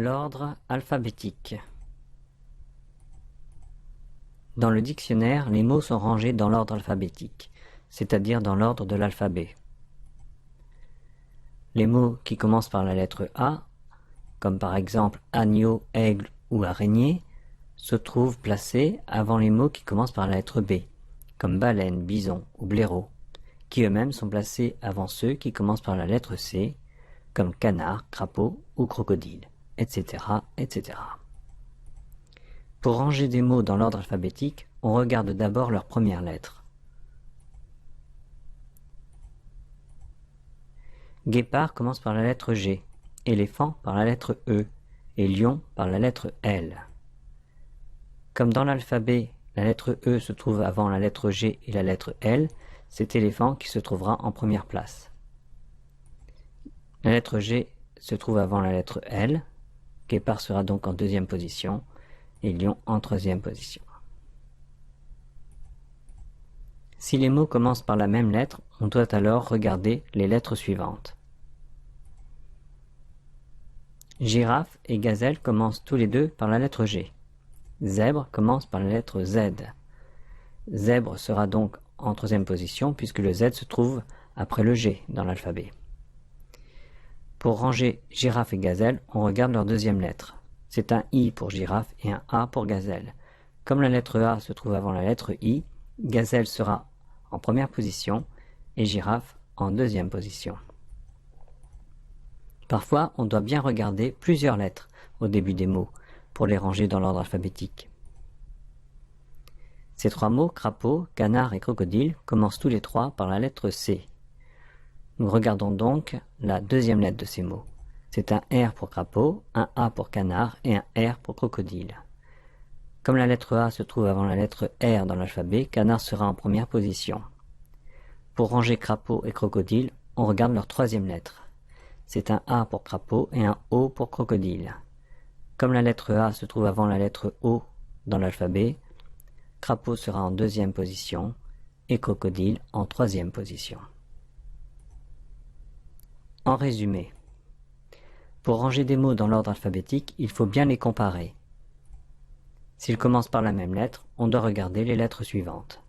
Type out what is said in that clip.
L'ordre alphabétique. Dans le dictionnaire, les mots sont rangés dans l'ordre alphabétique, c'est-à-dire dans l'ordre de l'alphabet. Les mots qui commencent par la lettre A, comme par exemple agneau, aigle ou araignée, se trouvent placés avant les mots qui commencent par la lettre B, comme baleine, bison ou blaireau, qui eux-mêmes sont placés avant ceux qui commencent par la lettre C, comme canard, crapaud ou crocodile, etc., etc. Pour ranger des mots dans l'ordre alphabétique, on regarde d'abord leur première lettre. Guépard commence par la lettre G, éléphant par la lettre E et lion par la lettre L. Comme dans l'alphabet, la lettre E se trouve avant la lettre G et la lettre L, c'est éléphant qui se trouvera en première place. La lettre G se trouve avant la lettre L, guépard sera donc en deuxième position et lion en troisième position. Si les mots commencent par la même lettre, on doit alors regarder les lettres suivantes. Girafe et gazelle commencent tous les deux par la lettre G. Zèbre commence par la lettre Z. Zèbre sera donc en troisième position puisque le Z se trouve après le G dans l'alphabet. Pour ranger girafe et gazelle, on regarde leur deuxième lettre. C'est un I pour girafe et un A pour gazelle. Comme la lettre A se trouve avant la lettre I, gazelle sera en première position et girafe en deuxième position. Parfois, on doit bien regarder plusieurs lettres au début des mots pour les ranger dans l'ordre alphabétique. Ces trois mots, crapaud, canard et crocodile, commencent tous les trois par la lettre C. Nous regardons donc la deuxième lettre de ces mots. C'est un R pour crapaud, un A pour canard et un R pour crocodile. Comme la lettre A se trouve avant la lettre R dans l'alphabet, canard sera en première position. Pour ranger crapaud et crocodile, on regarde leur troisième lettre. C'est un A pour crapaud et un O pour crocodile. Comme la lettre A se trouve avant la lettre O dans l'alphabet, crapaud sera en deuxième position et crocodile en troisième position. En résumé, pour ranger des mots dans l'ordre alphabétique, il faut bien les comparer. S'ils commencent par la même lettre, on doit regarder les lettres suivantes.